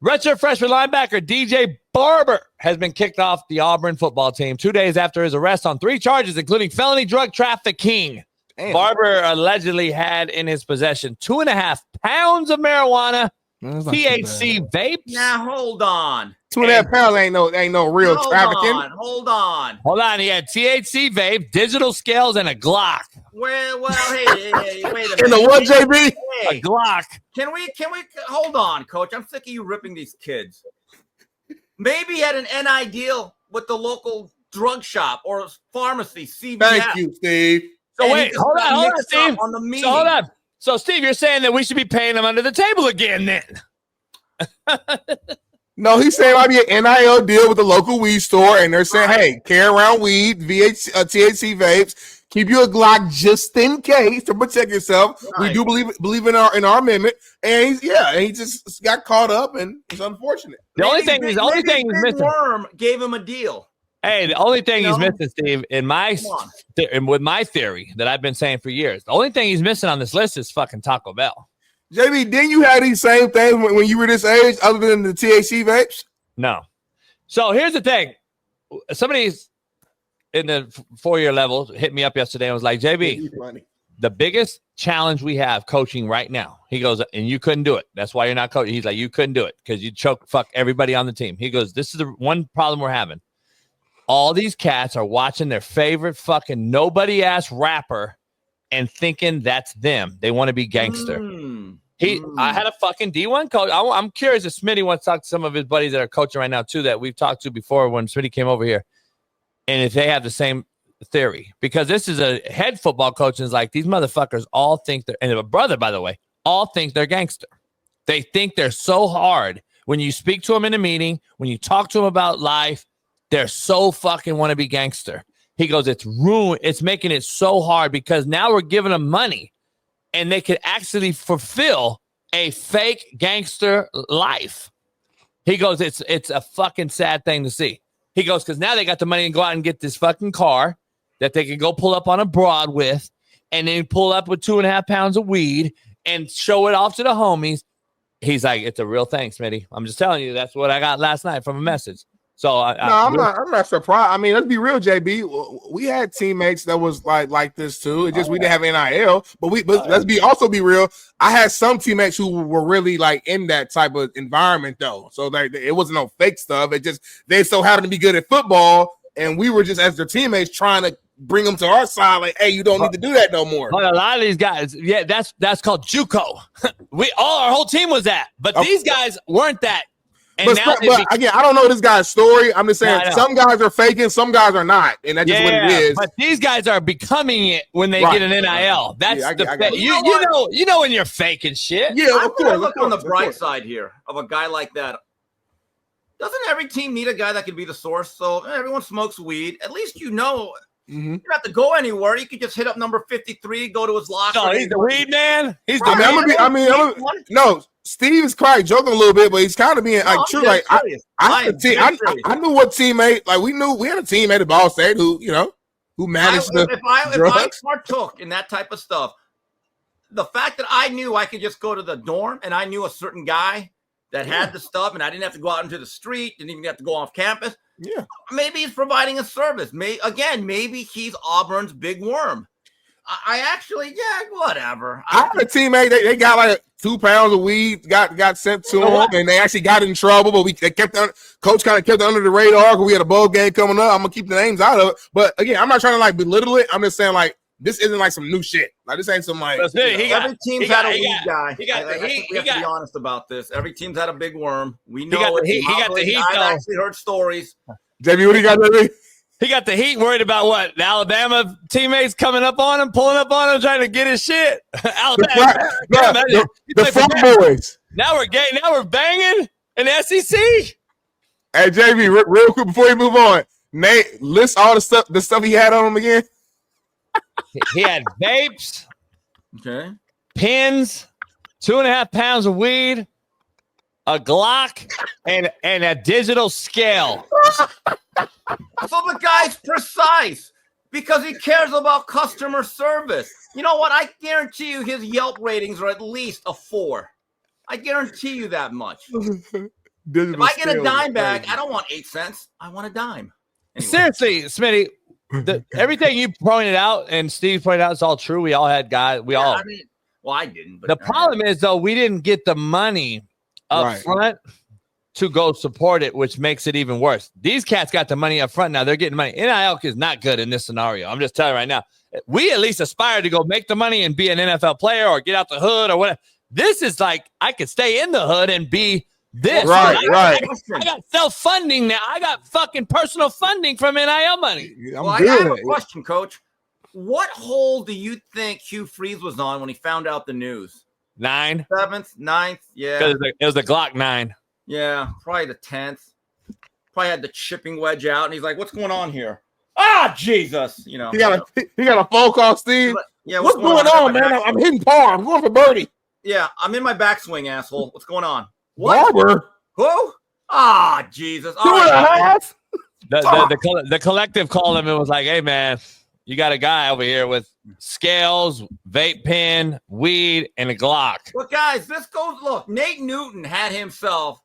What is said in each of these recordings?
Redshirt freshman linebacker DJ Barber has been kicked off the Auburn football team 2 days after his arrest on 3 charges, including felony drug trafficking. Damn. Barber allegedly had in his possession 2.5 pounds of marijuana, THC vapes. Now hold on. 2.5 pounds ain't no real trafficking. Hold on. He had THC vape, digital scales, and a Glock. Well, hey, wait a minute. In the what, JB? Hey, a Glock. Can we hold on, Coach? I'm sick of you ripping these kids. Maybe he had an NI deal with the local drug shop or pharmacy, CVS. Thank you, Steve. So wait, hold on, Steve. On the meeting. So hold on. So, Steve, you're saying that we should be paying them under the table again then? No, he's saying it might be an NIL deal with the local weed store, and they're saying, hey, carry around weed, THC vapes, keep you a Glock just in case to protect yourself. Right. We do believe in our amendment, and he just got caught up, and it's unfortunate. The only thing he's missing. Worm gave him a deal. Hey, the only thing he's missing, Steve, with my theory that I've been saying for years, the only thing he's missing on this list is fucking Taco Bell. JB, didn't you have these same things when you were this age, other than the THC vapes? No. So here's the thing. Somebody's in the 4-year level hit me up yesterday and was like, JB, the biggest challenge we have coaching right now, he goes, and you couldn't do it. That's why you're not coaching. He's like, you couldn't do it because you fuck everybody on the team. He goes, this is the one problem we're having. All these cats are watching their favorite fucking nobody-ass rapper and thinking that's them. They want to be gangster. I had a fucking D1 coach. I'm curious if Smitty wants to talk to some of his buddies that are coaching right now, too, that we've talked to before when Smitty came over here, and if they have the same theory. Because this is a head football coach, and it's like these motherfuckers all think they're, and a brother, by the way, all think they're gangster. They think they're so hard. When you speak to them in a meeting, when you talk to them about life, they're so fucking want to be gangster. He goes, it's ruined. It's making it so hard because now we're giving them money and they could actually fulfill a fake gangster life. He goes, it's a fucking sad thing to see. He goes, because now they got the money and go out and get this fucking car that they can go pull up on a broad with and then pull up with 2.5 pounds of weed and show it off to the homies. He's like, it's a real thing, Smitty. I'm just telling you, that's what I got last night from a message. So I'm not surprised. I mean, let's be real, JB. We had teammates that was like this too. It just we didn't have NIL, but let's be real. I had some teammates who were really like in that type of environment though. So it wasn't no fake stuff. It just they so happened to be good at football, and we were just as their teammates trying to bring them to our side. Like, hey, you don't need to do that no more. But a lot of these guys, yeah, that's called JUCO. Our whole team was that, but these guys weren't that. But again, I don't know this guy's story. I'm just saying some guys are faking, some guys are not, and that's just what it is. But these guys are becoming it when they get an NIL. That's you know when you're faking shit. Yeah, of course. Look on the bright side here of a guy like that. Doesn't every team need a guy that can be the source? So everyone smokes weed. At least you know. You don't have to go anywhere. You could just hit up number 53, go to his locker. No, he's the weed man. He's the no. Steve is probably joking a little bit, but he's kind of being like true. Like I knew what teammate. Like we had a teammate at Ball State who managed if I partook in that type of stuff, the fact that I knew I could just go to the dorm and I knew a certain guy that had the stuff, and I didn't have to go out into the street, didn't even have to go off campus. Yeah, maybe he's providing a service. Maybe he's Auburn's big worm. Whatever. I have a teammate. They got like 2 pounds of weed. Got sent to them, and they actually got in trouble. But coach kind of kept it under the radar because we had a bowl game coming up. I'm gonna keep the names out of it. But again, I'm not trying to like belittle it. I'm just saying like this isn't like some new shit. Like this ain't some like. Every team's had a weed guy. We have to be honest about this. Every team's had a big worm. We know he got the heat. I've actually heard stories. JB, what do you got, JB? He got the heat, worried about what? The Alabama teammates coming up on him, pulling up on him, trying to get his shit. Alabama. The front boys. Now we're banging in the SEC. Hey, JV, real quick before you move on, Nate, list all the stuff he had on him again. He had vapes, pins, 2.5 pounds of weed, a Glock, and a digital scale. So the guy's precise because he cares about customer service. You know what? I guarantee you his Yelp ratings are at least a 4. I guarantee you that much. If I get a dime back, I don't want 8 cents. I want a dime. Anyway. Seriously, Smitty, everything you pointed out and Steve pointed out is all true. We all had guys. I didn't. But the problem is, though, we didn't get the money up front to go support it, which makes it even worse. These cats got the money up front now. They're getting money. NIL is not good in this scenario. I'm just telling you right now. We at least aspire to go make the money and be an NFL player or get out the hood or whatever. This is like I could stay in the hood and be this. Right. I got self-funding now. I got fucking personal funding from NIL money. I have a question, Coach. What hole do you think Hugh Freeze was on when he found out the news? 9. 7th, 9th, yeah. It was a Glock 9. Yeah, probably the 10th. Probably had the chipping wedge out, and he's like, "What's going on here?" Ah, Jesus! You know, he got a phone call, Steve. Yeah, what's going on, man? I'm hitting par. I'm going for birdie. Yeah, I'm in my backswing, asshole. What's going on? What? Barber. Who? Ah, Jesus! All right, the collective called him and was like, "Hey, man, you got a guy over here with scales, vape pen, weed, and a Glock." Look, guys, this goes. Look, Nate Newton had himself.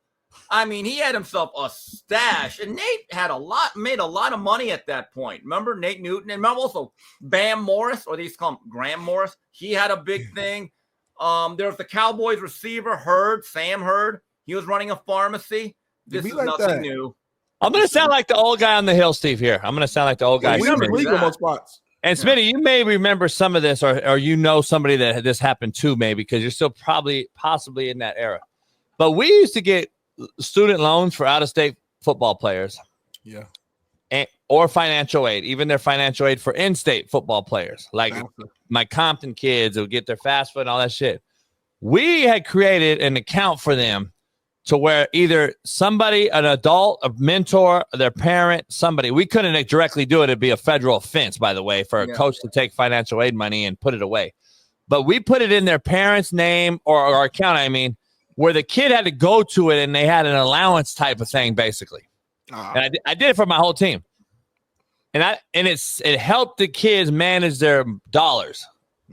I mean, he had himself a stash, and Nate made a lot of money at that point. Remember Nate Newton, and remember also Bam Morris, or they used to call him Graham Morris. He had a big thing. There was the Cowboys receiver Sam Hurd. He was running a pharmacy. This is nothing new. I'm going to sound like the old guy on the hill, Steve. Here, I'm going to sound like the old guy. Most spots. And Smitty, you may remember some of this, or you know somebody that this happened to, maybe because you're still possibly in that era. But we used to get student loans for out-of-state football players. Yeah. Or financial aid, even their financial aid for in-state football players. Like my Compton kids who get their fast food and all that shit. We had created an account for them to where either somebody, an adult, a mentor, their parent, somebody, we couldn't directly do it. It'd be a federal offense, by the way, for a coach to take financial aid money and put it away. But we put it in their parent's name or our account, where the kid had to go to it and they had an allowance type of thing, basically. And I did it for my whole team. And it helped the kids manage their dollars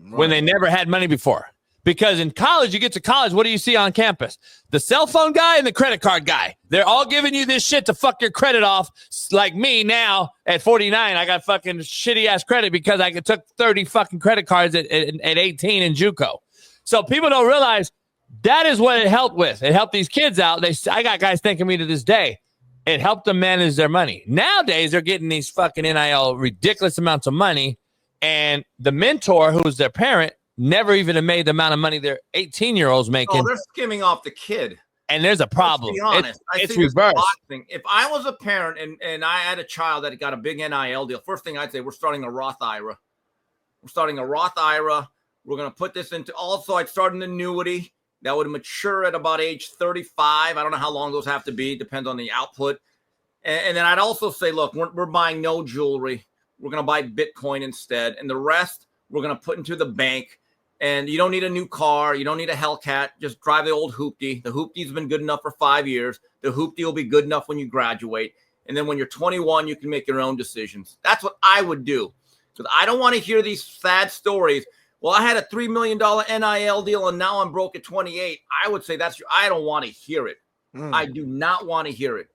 when they never had money before. Because in college, you get to college, what do you see on campus? The cell phone guy and the credit card guy. They're all giving you this shit to fuck your credit off. Like me now at 49, I got fucking shitty ass credit because I took 30 fucking credit cards at 18 in JUCO. So people don't realize that is what it helped with. It helped these kids out. I got guys thanking me to this day. It helped them manage their money. Nowadays, they're getting these fucking NIL ridiculous amounts of money. And the mentor, who's their parent, never even made the amount of money their 18-year-olds making. Oh, they're skimming off the kid. And there's a problem. Let's be honest. It's reversed. If I was a parent and I had a child that got a big NIL deal, first thing I'd say, we're starting a Roth IRA. We're going to put this into, also I'd start an annuity that would mature at about age 35. I don't know how long those have to be. Depends on the output. And then I'd also say, look, we're buying no jewelry. We're going to buy Bitcoin instead. And the rest we're going to put into the bank. And you don't need a new car. You don't need a Hellcat. Just drive the old hoopty. The hoopty's been good enough for 5 years. The hoopty will be good enough when you graduate. And then when you're 21, you can make your own decisions. That's what I would do. Because I don't want to hear these sad stories. Well, I had a $3 million NIL deal and now I'm broke at 28. I would say I don't want to hear it. I do not want to hear it.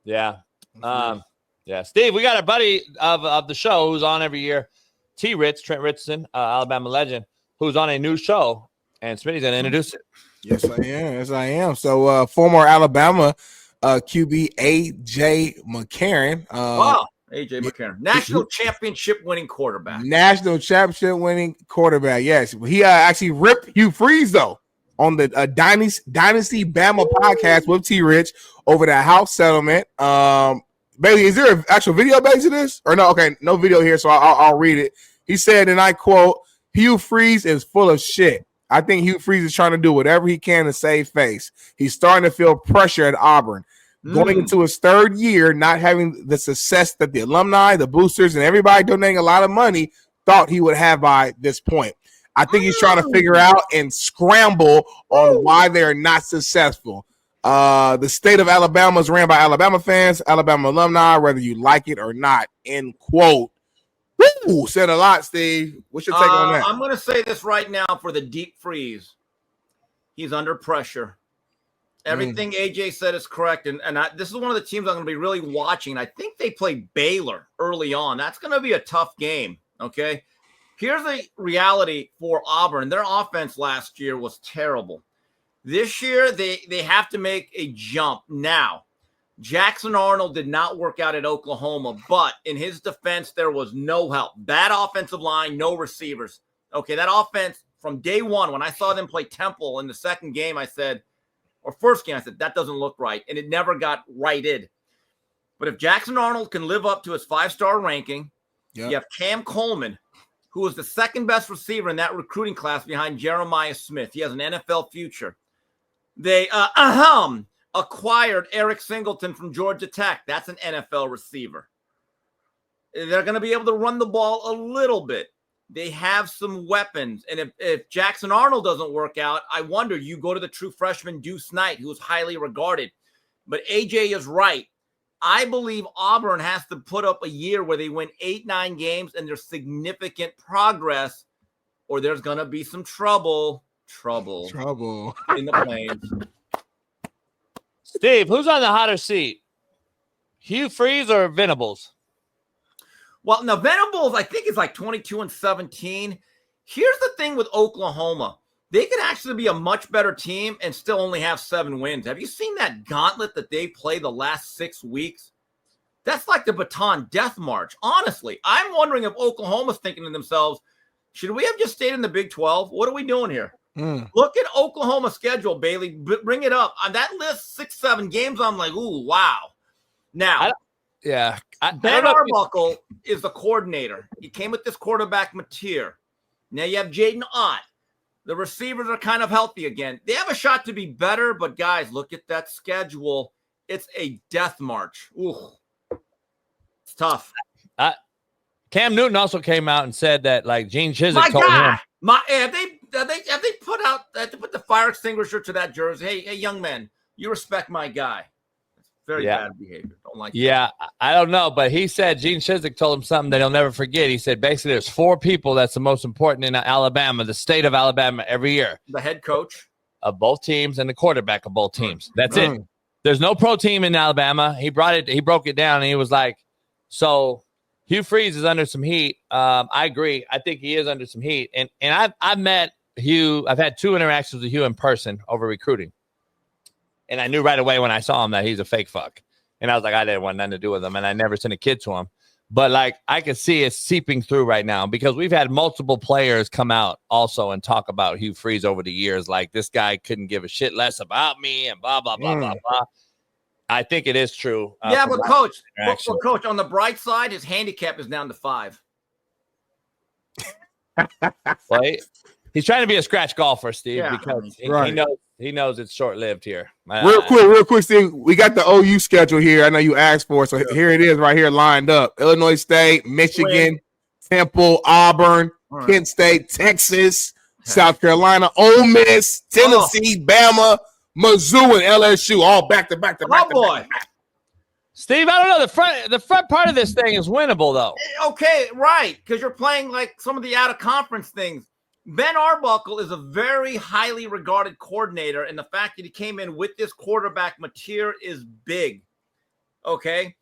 Yeah. Yeah. Steve, we got a buddy of the show who's on every year, Trent Richardson, Alabama legend, who's on a new show, and Smitty's going to introduce it. Yes, I am. So, former Alabama QB A.J. McCarron. Wow. A.J. McCarron. National championship winning quarterback. Yes. He actually ripped Hugh Freeze, though, on the Dynasty Bama podcast with T-Rich over that house settlement. Bailey, is there an actual video based on this? Or no? Okay, no video here, so I'll read it. He said, and I quote, Hugh Freeze is full of shit. I think Hugh Freeze is trying to do whatever he can to save face. He's starting to feel pressure at Auburn. Going into his third year, not having the success that the alumni, the boosters, and everybody donating a lot of money thought he would have by this point. I think he's trying to figure out and scramble on why they're not successful. The state of Alabama is ran by Alabama fans, Alabama alumni, whether you like it or not, end quote. Woo! Said a lot, Steve. What's your take on that? I'm going to say this right now for the deep freeze. He's under pressure. Everything AJ said is correct. And this is one of the teams I'm going to be really watching. I think they play Baylor early on. That's going to be a tough game, okay? Here's the reality for Auburn. Their offense last year was terrible. This year, they have to make a jump. Now, Jackson Arnold did not work out at Oklahoma, but in his defense, there was no help. Bad offensive line, no receivers. Okay, that offense from day one, when I saw them play Temple in the second game, first game, I said, that doesn't look right. And it never got righted. But if Jackson Arnold can live up to his 5-star ranking, you have Cam Coleman, who was the second best receiver in that recruiting class behind Jeremiah Smith. He has an NFL future. They acquired Eric Singleton from Georgia Tech. That's an NFL receiver. They're going to be able to run the ball a little bit. They have some weapons. And if Jackson Arnold doesn't work out, I wonder, you go to the true freshman Deuce Knight, who is highly regarded. But AJ is right. I believe Auburn has to put up a year where they win 8-9 games and there's significant progress, or there's going to be some trouble in the Plains. Steve, who's on the hotter seat? Hugh Freeze or Venables? Well, now Venables, I think, is like 22-17. Here's the thing with Oklahoma. They could actually be a much better team and still only have 7 wins. Have you seen that gauntlet that they play the last 6 weeks? That's like the Baton Death March. Honestly, I'm wondering if Oklahoma's thinking to themselves, should we have just stayed in the Big 12? What are we doing here? Look at Oklahoma's schedule, Bailey. Bring it up. On that list, 6-7 games, I'm like, ooh, wow. Now, Ben Arbuckle is the coordinator. He came with this quarterback, Mateer. Now you have Jaden Ott. The receivers are kind of healthy again. They have a shot to be better, but guys, look at that schedule. It's a death march. Ooh, it's tough. Cam Newton also came out and said that, like, Gene Chizik told him. Have they put the fire extinguisher to that jersey? Hey, young man, you respect my guy. It's very bad behavior. Don't like that. I don't know, but he said Gene Chizik told him something that he'll never forget. He said basically there's 4 people that's the most important in Alabama, the state of Alabama, every year. The head coach of both teams and the quarterback of both teams. That's it. There's no pro team in Alabama. He broke it down, and he was like, so Hugh Freeze is under some heat. I agree. I think he is under some heat. And I've met Hugh. I've had 2 interactions with Hugh in person over recruiting. And I knew right away when I saw him that he's a fake fuck. And I was like, I didn't want nothing to do with him. And I never sent a kid to him. But, like, I could see it seeping through right now because we've had multiple players come out also and talk about Hugh Freeze over the years. Like, this guy couldn't give a shit less about me and blah, blah, blah, blah, blah. I think it is true. But coach, on the bright side, his handicap is down to 5. Well, he's trying to be a scratch golfer, Steve, because he knows it's short-lived here. Real quick, Steve. We got the OU schedule here. I know you asked for it, so here it is right here lined up. Illinois State, Michigan, Temple, Auburn, Kent State, Texas, South Carolina, Ole Miss, Tennessee, Bama, Mizzou, and LSU, all back to back. Steve, I don't know. The front part of this thing is winnable, though. Okay, right, because you're playing like some of the out-of-conference things. Ben Arbuckle is a very highly regarded coordinator, and the fact that he came in with this quarterback Mateer is big. Okay?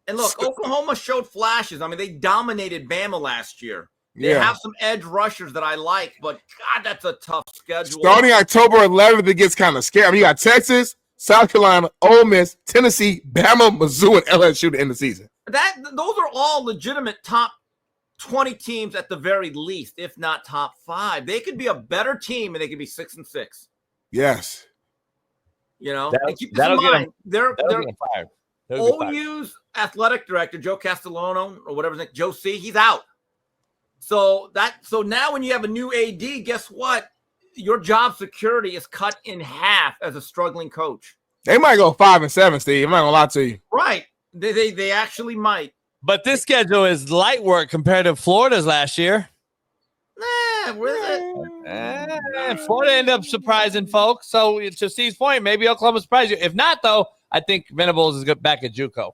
And look, Oklahoma showed flashes. I mean, they dominated Bama last year. They have some edge rushers that I like, but God, that's a tough schedule. Starting October 11th, it gets kind of scary. I mean, you got Texas, South Carolina, Ole Miss, Tennessee, Bama, Mizzou, and LSU to end the season. Those are all legitimate top 20 teams at the very least, if not top 5. They could be a better team, and they could be 6-6. Yes. You know, keep this that'll in mind. They're fired. OU's athletic director, Joe Castellano, or whatever his name, Joe C., he's out. So now when you have a new AD, guess what? Your job security is cut in half as a struggling coach. They might go 5-7, Steve. I'm not gonna lie to you. Right. They actually might. But this schedule is light work compared to Florida's last year. Florida ended up surprising folks. So to Steve's point, maybe Oklahoma surprised you. If not, though, I think Venables is back at JUCO.